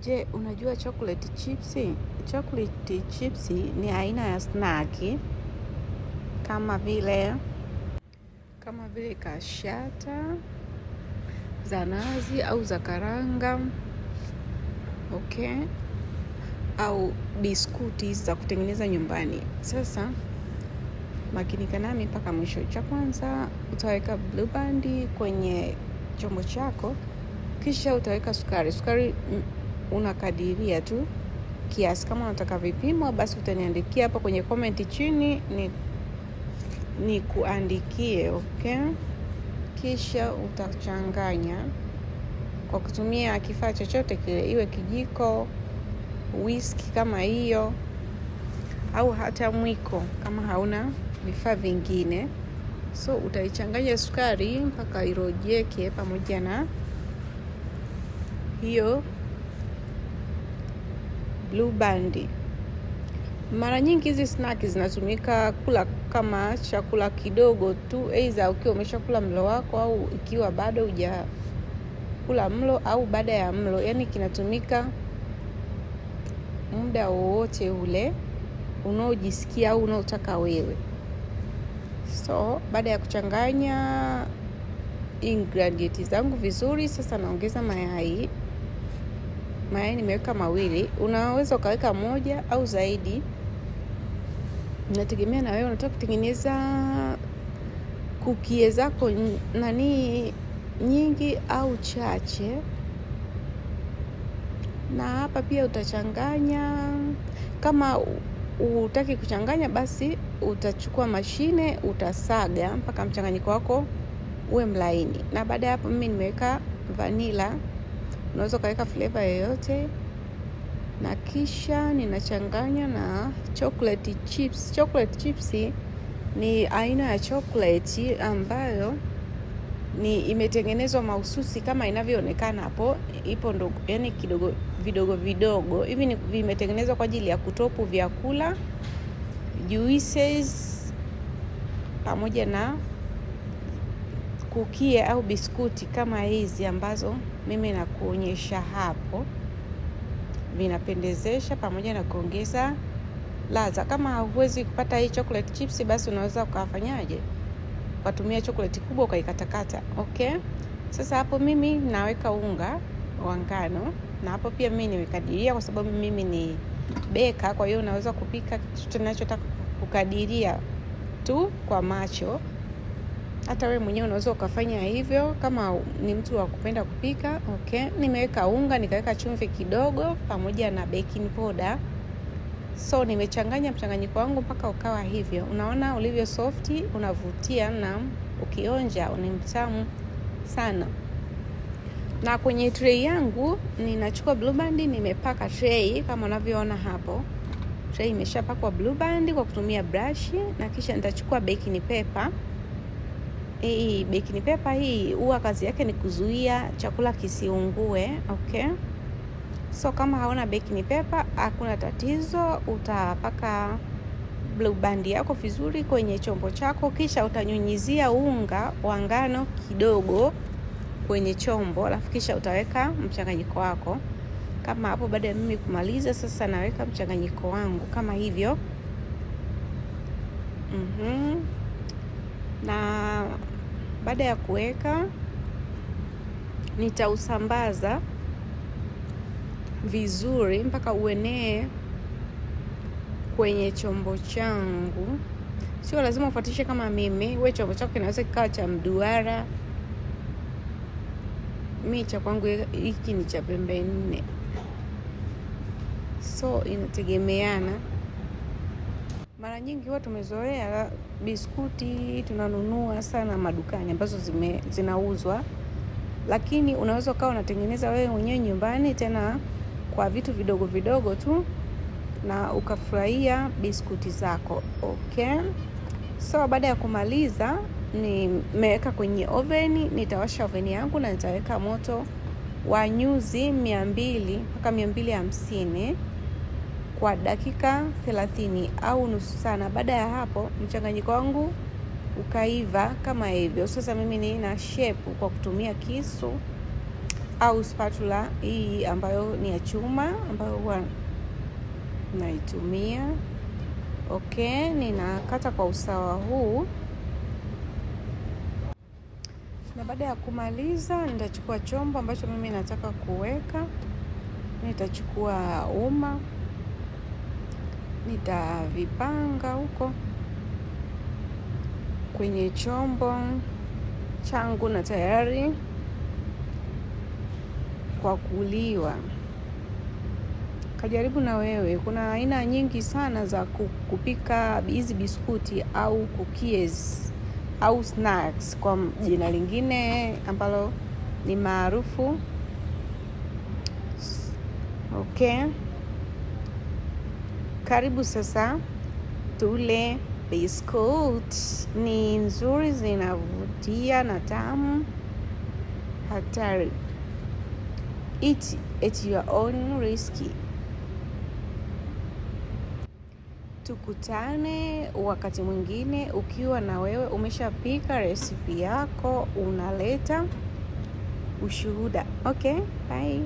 Je, unajua chocolate chips? Chocolate chips ni aina ya snaki kama vile kashata za nazi au za karanga, okay, au biskuti za kutengeneza nyumbani. Sasa makinika nami mpaka mwisho. Cha kwanza utaweka Blue Band kwenye chombo chako, kisha utaweka sukari. Sukari unakadiria tu kiasi. Kama unataka vipimo, basi utaniandikia hapa kwenye comment chini ni kuandikie, okay? Kisha utachanganya kwa kutumia kifaa chochote kile, iwe kijiko, whisk kama hiyo, au hata mwiko kama hauna vifaa vingine. So utaichanganya sukari mpaka irojeke pamoja na hiyo Blue Band. Mara nyingi hizi snacks zinatumika kula kama chakula kidogo tu, aidha ukiwa umeshakula mlo wako au ikiwa bado hujakula mlo au baada ya mlo. Yaani kinatumika muda wowote ule unaojisikia au unaotaka wewe. So baada ya kuchanganya ingredients zangu vizuri, sasa naongeza mayai. Mayai nimeweka mawili, unaweza ukaweka moja au zaidi, inategemea na wewe unataka kutengeneza kukie zako nyingi au chache. Na hapa pia utachanganya. Kama hutaki kuchanganya, basi utachukua mashine, utasaga mpaka mchanganyiko wako uwe mlaini. Na baada ya hapo mimi nimeweka vanilla, unaweza kaweka flavor yoyote, na kisha ninachanganya na chocolate chips. Chocolate chips ni aina ya chocolate ambayo imetengenezwa mahususi kama inavyoonekana hapo. Ipo ndogo, yani vidogo hivi, vimetengenezwa kwa ajili ya kutopu vyakula, juices pamoja na kukie au biskuti kama hizi ambazo mimi nakuonyesha hapo. Vinapendezesha pamoja na kuongeza ladha. Kama huwezi kupata hii chocolate chips, basi unaweza ukafanyaje? Ukatumia chocolate kubwa ukaikatakata, okay? Sasa hapo mimi naweka unga wa ngano, na hapo pia mimi nimekadiria kwa sababu mimi ni beka. Kwa hiyo unaweza kupika kitu unachotaka kukadiria tu kwa macho. Hata wewe mwenyewe unaweza ukafanya hivyo kama ni mtu wa kupenda kupika, okay? Nimeweka unga, nikaweka chumvi kidogo pamoja na baking powder. So nimechanganya mchanganyiko wangu mpaka ukawa hivyo. Unaona ulivyo soft, unavutia, na ukionja ni mtamu sana. Na kwenye tray yangu ninachukua Blue Band, nimepaka tray kama unavyoona hapo. Tray imeshapakwa Blue Band kwa kutumia brush, na kisha nitachukua baking paper. Hii baking paper hii huwa kazi yake ni kuzuia chakula kisiungue, okay? So kama hauna baking paper hakuna tatizo, utapaka Blue Band yako vizuri kwenye chombo chako, kisha utanyunyizia unga wa ngano kidogo kwenye chombo, alafu kisha utaweka mchanganyiko wako kama hapo. Baada ya mimi kumaliza, sasa naweka mchanganyiko wangu kama hivyo. Na baada ya kuweka, nitausambaza vizuri mpaka uenee kwenye chombo changu. Sio lazima ufuatishe kama mimi. Wewe chombo chako kinaweza kikawa cha mduara. Mimi cha kwangu hiki ni cha pembe 4. So inategemeana. Mara nyingi watu tumezoea biskuti tunanunua sana madukani ambazo zinauzwa, lakini unaweza ukawa unatengeneza wewe mwenyewe nyumbani, tena kwa vitu vidogo vidogo tu, na ukafurahia biskuti zako, okay? So baada ya kumaliza, nimeweka kwenye oven. Nitawasha oven yangu na nitaweka moto wa nyuzi 200 mpaka 250 kwa dakika 30 au nusu saa. Baada ya hapo mchanganyiko wangu ukaiva kama hivyo. Sasa mimi nina shape kwa kutumia kisu au spatula hii ambayo ni ya chuma ambayo huwa naitumia. Okay, ninakata kwa usawa huu, na baada ya kumaliza nitachukua chombo ambacho mimi nataka kuweka. Nitachukua uma, nitavipanga huko kwenye chombo changu, na tayari kwa kuliwa. Kajaribu na wewe. Kuna aina nyingi sana za kupika hizi biskuti au cookies au snacks kwa jina lingine ambalo ni maarufu. Okay, karibu sasa tule biskuti. Ni nzuri, zinavutia na tamu hatari. Eat at your own risk. Tukutane wakati mwingine ukiwa na wewe umeshapika resipi yako, unaleta ushuhuda. Okay, bye.